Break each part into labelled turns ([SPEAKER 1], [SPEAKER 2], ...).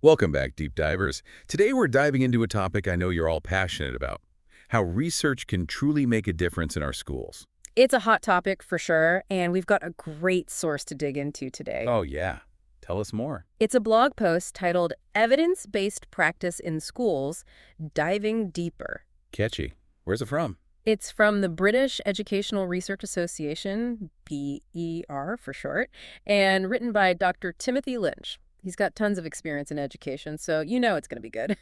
[SPEAKER 1] Welcome back, Deep Divers. Today we're diving into a topic I know you're all passionate about, how research can truly make a difference in our schools.
[SPEAKER 2] It's a hot topic for sure, and we've got a great source to dig into today.
[SPEAKER 1] Oh yeah, tell us more.
[SPEAKER 2] It's a blog post titled Evidence-Based Practice in Schools, Diving Deeper.
[SPEAKER 1] Catchy. Where's it from?
[SPEAKER 2] It's from the British Educational Research Association, BER for short, and written by Dr. Timothy Lynch. He's got tons of experience in education, so you know it's going to be good.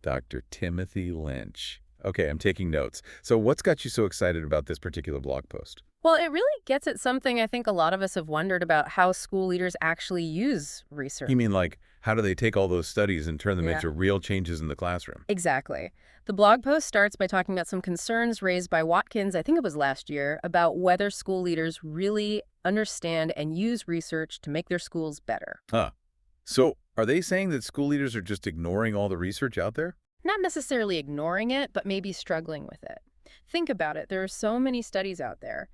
[SPEAKER 1] Dr. Timothy Lynch. Okay, I'm taking notes. So what's got you so excited about this particular blog post?
[SPEAKER 2] Well, it really gets at something I think a lot of us have wondered about how school leaders actually use research.
[SPEAKER 1] You mean like, how do they take all those studies and turn them
[SPEAKER 2] Yeah.
[SPEAKER 1] into real changes in the classroom?
[SPEAKER 2] Exactly. The blog post starts by talking about some concerns raised by Watkins, I think it was last year, about whether school leaders really understand and use research to make their schools better.
[SPEAKER 1] Huh. So are they saying that school leaders are just ignoring all the research out there?
[SPEAKER 2] Not necessarily ignoring it, but maybe struggling with it. Think about it. There are so many studies out there.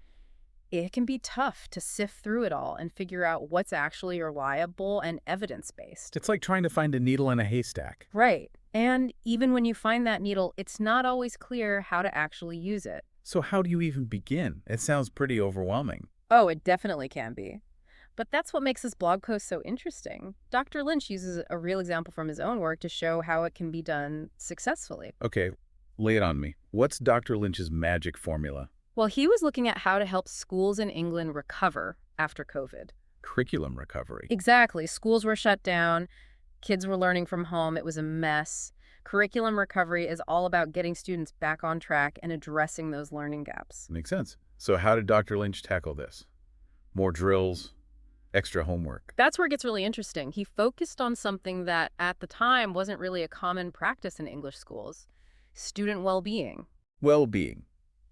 [SPEAKER 2] It can be tough to sift through it all and figure out what's actually reliable and evidence-based.
[SPEAKER 3] It's like trying to find a needle in a haystack.
[SPEAKER 2] Right. And even when you find that needle, it's not always clear how to actually use it.
[SPEAKER 3] So how do you even begin?
[SPEAKER 1] It sounds pretty overwhelming.
[SPEAKER 2] Oh, it definitely can be. But that's what makes this blog post so interesting. Dr. Lynch uses a real example from his own work to show how it can be done successfully.
[SPEAKER 1] Okay, lay it on me. What's Dr. Lynch's magic formula?
[SPEAKER 2] Well, he was looking at how to help schools in England recover after COVID.
[SPEAKER 1] Curriculum recovery.
[SPEAKER 2] Exactly. Schools were shut down. Kids were learning from home. It was a mess. Curriculum recovery is all about getting students back on track and addressing those learning gaps.
[SPEAKER 1] Makes sense. So how did Dr. Lynch tackle this? More drills, extra homework.
[SPEAKER 2] That's where it gets really interesting. He focused on something that at the time wasn't really a common practice in English schools: student well-being.
[SPEAKER 1] Well-being.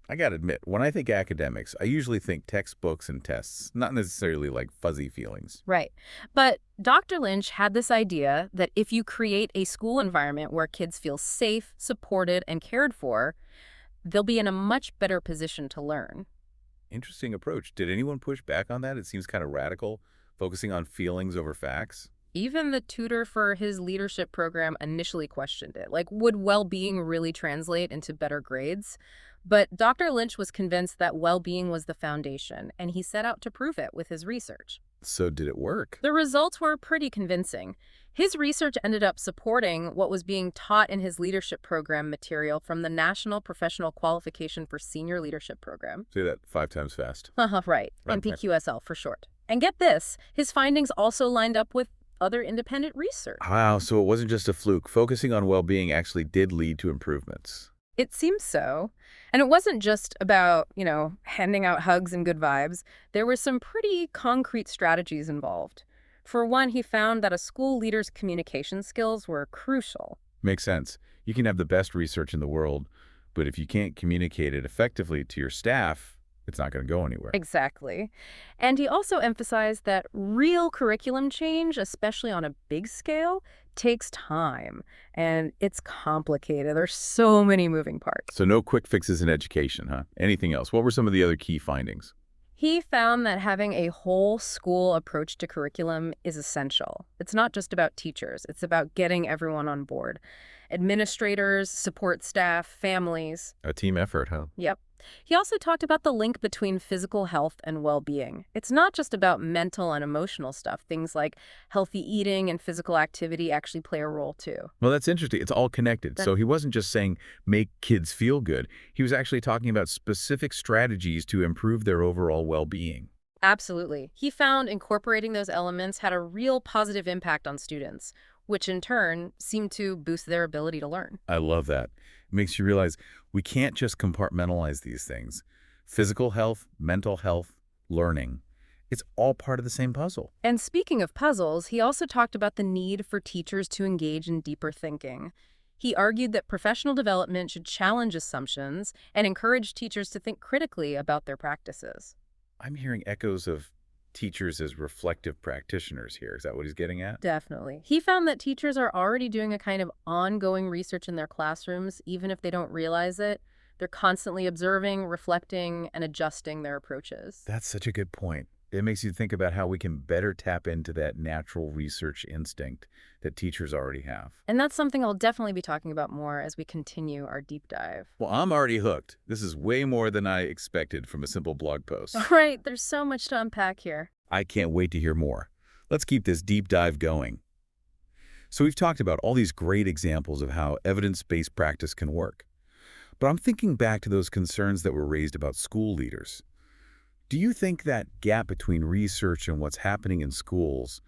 [SPEAKER 1] I gotta admit, when I think academics, I usually think textbooks and tests, not necessarily like fuzzy feelings.
[SPEAKER 2] Right. But Dr. Lynch had this idea that if you create a school environment where kids feel safe, supported, and cared for, they'll be in a much better position to learn.
[SPEAKER 1] Interesting approach. Did anyone push back on that? It seems kind of radical, focusing on feelings over facts.
[SPEAKER 2] Even the tutor for his leadership program initially questioned it. Like, would well-being really translate into better grades? But Dr. Lynch was convinced that well-being was the foundation, and he set out to prove it with his research.
[SPEAKER 1] So did it work?
[SPEAKER 2] The results were pretty convincing. His research ended up supporting what was being taught in his leadership program material from the National Professional Qualification for Senior Leadership Program.
[SPEAKER 1] Say that 5 times fast.
[SPEAKER 2] Right,
[SPEAKER 1] Right.
[SPEAKER 2] NPQSL for short. And get this, his findings also lined up with other independent research.
[SPEAKER 1] Wow, so it wasn't just a fluke. Focusing on well-being actually did lead to improvements.
[SPEAKER 2] It seems so. And it wasn't just about, handing out hugs and good vibes. There were some pretty concrete strategies involved. For one, he found that a school leader's communication skills were crucial.
[SPEAKER 1] Makes sense. You can have the best research in the world, but if you can't communicate it effectively to your staff, it's not going to go anywhere.
[SPEAKER 2] Exactly. And he also emphasized that real curriculum change, especially on a big scale, takes time. And it's complicated. There's so many moving parts.
[SPEAKER 1] So no quick fixes in education, huh? Anything else? What were some of the other key findings?
[SPEAKER 2] He found that having a whole school approach to curriculum is essential. It's not just about teachers. It's about getting everyone on board. Administrators, support staff, families.
[SPEAKER 1] A team effort, huh?
[SPEAKER 2] Yep. He also talked about the link between physical health and well-being. It's not just about mental and emotional stuff. Things like healthy eating and physical activity actually play a role too.
[SPEAKER 1] Well, that's interesting. It's all connected.
[SPEAKER 2] That-
[SPEAKER 1] So he wasn't just saying make kids feel good. He was actually talking about specific strategies to improve their overall well-being.
[SPEAKER 2] Absolutely. He found incorporating those elements had a real positive impact on students, which in turn seemed to boost their ability to learn.
[SPEAKER 1] I love that. It makes you realize we can't just compartmentalize these things. Physical health, mental health, learning. It's all part of the same puzzle.
[SPEAKER 2] And speaking of puzzles, he also talked about the need for teachers to engage in deeper thinking. He argued that professional development should challenge assumptions and encourage teachers to think critically about their practices.
[SPEAKER 1] I'm hearing echoes of teachers as reflective practitioners here. Is that what he's getting at?
[SPEAKER 2] Definitely. He found that teachers are already doing a kind of ongoing research in their classrooms, even if they don't realize it. They're constantly observing, reflecting, and adjusting their approaches.
[SPEAKER 1] That's such a good point. It makes you think about how we can better tap into that natural research instinct that teachers already have.
[SPEAKER 2] And that's something I'll definitely be talking about more as we continue our deep dive.
[SPEAKER 1] Well, I'm already hooked. This is way more than I expected from a simple blog post.
[SPEAKER 2] All right, there's so much to unpack here.
[SPEAKER 1] I can't wait to hear more. Let's keep this deep dive going. So we've talked about all these great examples of how evidence-based practice can work. But I'm thinking back to those concerns that were raised about school leaders. Do you think that gap between research and what's happening in schools,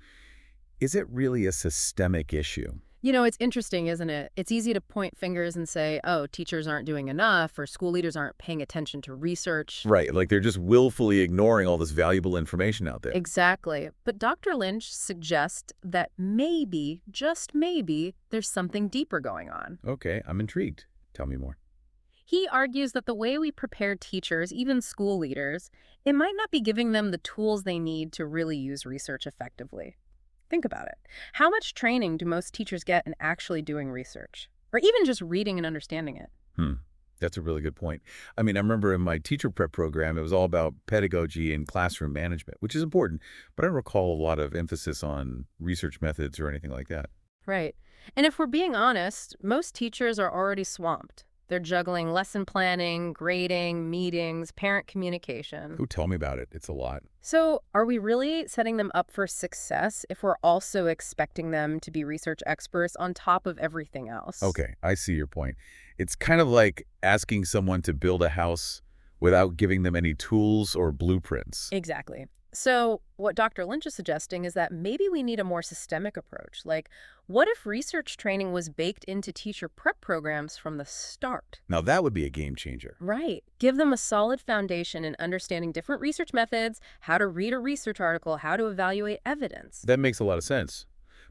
[SPEAKER 1] is it really a systemic issue?
[SPEAKER 2] You know, it's interesting, isn't it? It's easy to point fingers and say, oh, teachers aren't doing enough or school leaders aren't paying attention to research.
[SPEAKER 1] Right, like they're just willfully ignoring all this valuable information out there.
[SPEAKER 2] Exactly. But Dr. Lynch suggests that maybe, just maybe, there's something deeper going on.
[SPEAKER 1] Okay, I'm intrigued. Tell me more.
[SPEAKER 2] He argues that the way we prepare teachers, even school leaders, it might not be giving them the tools they need to really use research effectively. Think about it. How much training do most teachers get in actually doing research? Or even just reading and understanding it?
[SPEAKER 1] That's a really good point. I mean, I remember in my teacher prep program, it was all about pedagogy and classroom management, which is important, but I don't recall a lot of emphasis on research methods or anything like that.
[SPEAKER 2] Right. And if we're being honest, most teachers are already swamped. They're juggling lesson planning, grading, meetings, parent communication.
[SPEAKER 1] Oh, tell me about it. It's a lot.
[SPEAKER 2] So are we really setting them up for success if we're also expecting them to be research experts on top of everything else?
[SPEAKER 1] Okay, I see your point. It's kind of like asking someone to build a house without giving them any tools or blueprints.
[SPEAKER 2] Exactly. So what Dr. Lynch is suggesting is that maybe we need a more systemic approach. Like, what if research training was baked into teacher prep programs from the start?
[SPEAKER 1] Now, that would be a game changer.
[SPEAKER 2] Right. Give them a solid foundation in understanding different research methods, how to read a research article, how to evaluate evidence.
[SPEAKER 1] That makes a lot of sense.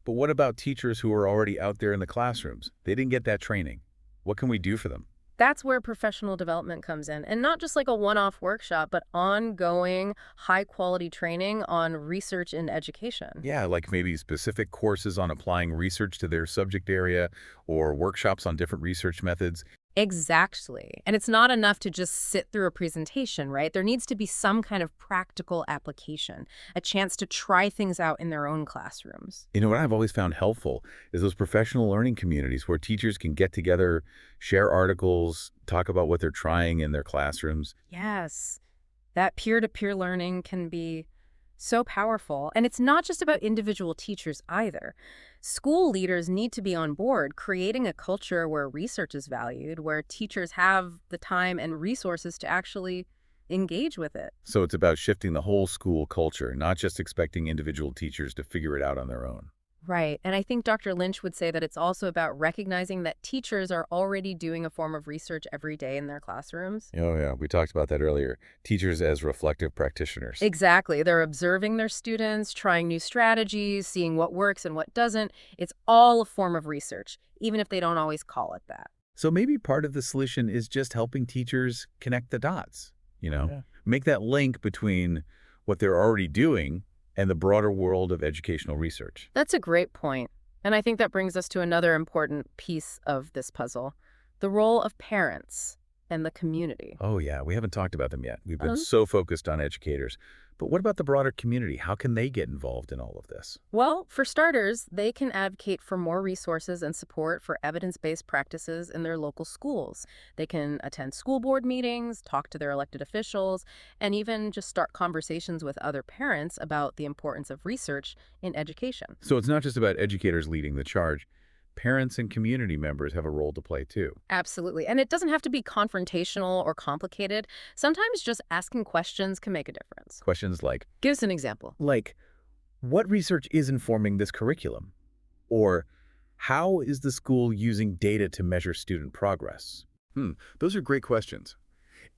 [SPEAKER 1] But what about teachers who are already out there in the classrooms? They didn't get that training. What can we do for them?
[SPEAKER 2] That's where professional development comes in. And not just like a one-off workshop, but ongoing, high-quality training on research in education.
[SPEAKER 1] Yeah, like maybe specific courses on applying research to their subject area or workshops on different research methods.
[SPEAKER 2] Exactly. And it's not enough to just sit through a presentation, right? There needs to be some kind of practical application, a chance to try things out in their own classrooms.
[SPEAKER 1] You know, what I've always found helpful is those professional learning communities where teachers can get together, share articles, talk about what they're trying in their classrooms.
[SPEAKER 2] Yes, that peer-to-peer learning can be so powerful. And it's not just about individual teachers either. School leaders need to be on board, creating a culture where research is valued, where teachers have the time and resources to actually engage with it.
[SPEAKER 1] So it's about shifting the whole school culture, not just expecting individual teachers to figure it out on their own.
[SPEAKER 2] Right. And I think Dr. Lynch would say that it's also about recognizing that teachers are already doing a form of research every day in their classrooms.
[SPEAKER 1] Oh, yeah. We talked about that earlier. Teachers as reflective practitioners.
[SPEAKER 2] Exactly. They're observing their students, trying new strategies, seeing what works and what doesn't. It's all a form of research, even if they don't always call it that.
[SPEAKER 1] So maybe part of the solution is just helping teachers connect the dots, make that link between what they're already doing and the broader world of educational research.
[SPEAKER 2] That's a great point. And I think that brings us to another important piece of this puzzle, the role of parents and the community.
[SPEAKER 1] Oh, yeah. We haven't talked about them yet. We've been so focused on educators. But what about the broader community? How can they get involved in all of this?
[SPEAKER 2] Well, for starters, they can advocate for more resources and support for evidence-based practices in their local schools. They can attend school board meetings, talk to their elected officials, and even just start conversations with other parents about the importance of research in education.
[SPEAKER 1] So it's not just about educators leading the charge. Parents and community members have a role to play too.
[SPEAKER 2] Absolutely. And it doesn't have to be confrontational or complicated. Sometimes just asking questions can make a difference.
[SPEAKER 1] Questions like,
[SPEAKER 2] Give us an example.
[SPEAKER 3] What research is informing this curriculum?
[SPEAKER 1] or how is the school using data to measure student progress? Those are great questions.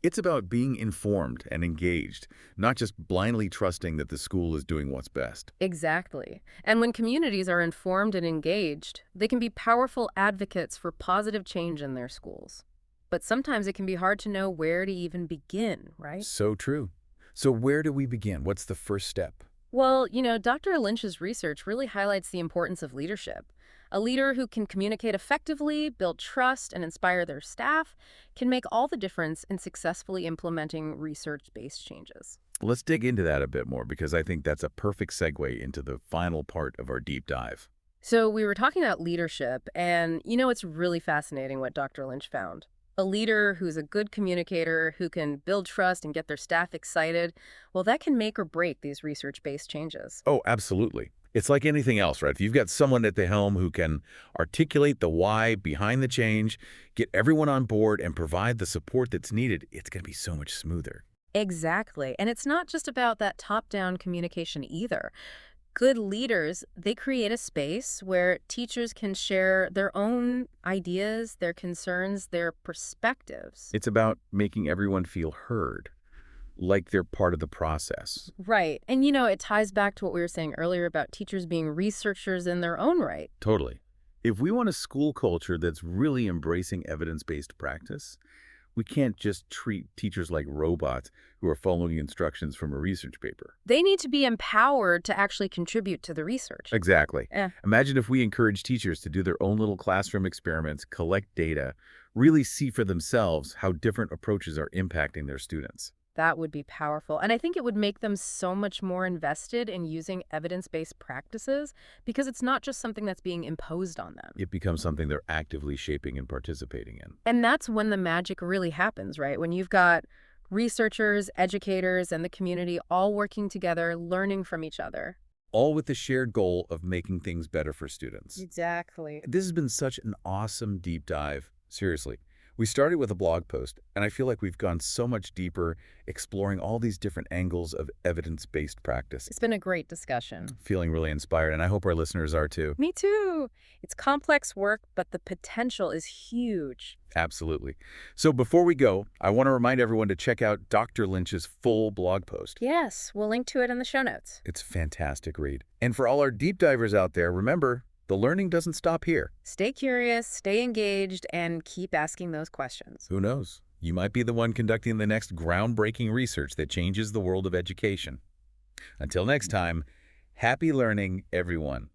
[SPEAKER 1] It's about being informed and engaged, not just blindly trusting that the school is doing what's best.
[SPEAKER 2] Exactly. And when communities are informed and engaged, they can be powerful advocates for positive change in their schools. But sometimes it can be hard to know where to even begin, right?
[SPEAKER 1] So true. So where do we begin? What's the first step?
[SPEAKER 2] Well, Dr. Lynch's research really highlights the importance of leadership. A leader who can communicate effectively, build trust, and inspire their staff can make all the difference in successfully implementing research-based changes.
[SPEAKER 1] Let's dig into that a bit more because I think that's a perfect segue into the final part of our deep dive.
[SPEAKER 2] So we were talking about leadership, and it's really fascinating what Dr. Lynch found. A leader who's a good communicator, who can build trust and get their staff excited, well, that can make or break these research-based changes.
[SPEAKER 1] Oh, absolutely. It's like anything else, right? If you've got someone at the helm who can articulate the why behind the change, get everyone on board, and provide the support that's needed, it's going to be so much smoother.
[SPEAKER 2] Exactly. And it's not just about that top-down communication either. Good leaders, they create a space where teachers can share their own ideas, their concerns, their perspectives.
[SPEAKER 1] It's about making everyone feel heard, like they're part of the process.
[SPEAKER 2] Right. And it ties back to what we were saying earlier about teachers being researchers in their own right.
[SPEAKER 1] Totally. If we want a school culture that's really embracing evidence-based practice, we can't just treat teachers like robots who are following instructions from a research paper.
[SPEAKER 2] They need to be empowered to actually contribute to the research.
[SPEAKER 1] Exactly.
[SPEAKER 2] Eh,
[SPEAKER 1] Imagine if we encourage teachers to do their own little classroom experiments, collect data, really see for themselves how different approaches are impacting their students.
[SPEAKER 2] that would be powerful. And I think it would make them so much more invested in using evidence-based practices because it's not just something that's being imposed on them.
[SPEAKER 1] It becomes something they're actively shaping and participating in.
[SPEAKER 2] And that's when the magic really happens, right? When you've got researchers, educators, and the community all working together, learning from each other.
[SPEAKER 1] All with the shared goal of making things better for students.
[SPEAKER 2] Exactly.
[SPEAKER 1] This has been such an awesome deep dive. Seriously. We started with a blog post, and I feel like we've gone so much deeper, exploring all these different angles of evidence-based practice.
[SPEAKER 2] It's been a great discussion.
[SPEAKER 1] Feeling really inspired, and I hope our listeners are too.
[SPEAKER 2] Me too. It's complex work, but the potential is huge.
[SPEAKER 1] Absolutely. So before we go, I want to remind everyone to check out Dr. Lynch's full blog post.
[SPEAKER 2] Yes, we'll link to it in the show notes.
[SPEAKER 1] It's a fantastic read. And for all our deep divers out there, remember, the learning doesn't stop here.
[SPEAKER 2] Stay curious, stay engaged, and keep asking those questions.
[SPEAKER 1] Who knows? You might be the one conducting the next groundbreaking research that changes the world of education. Until next time, happy learning, everyone.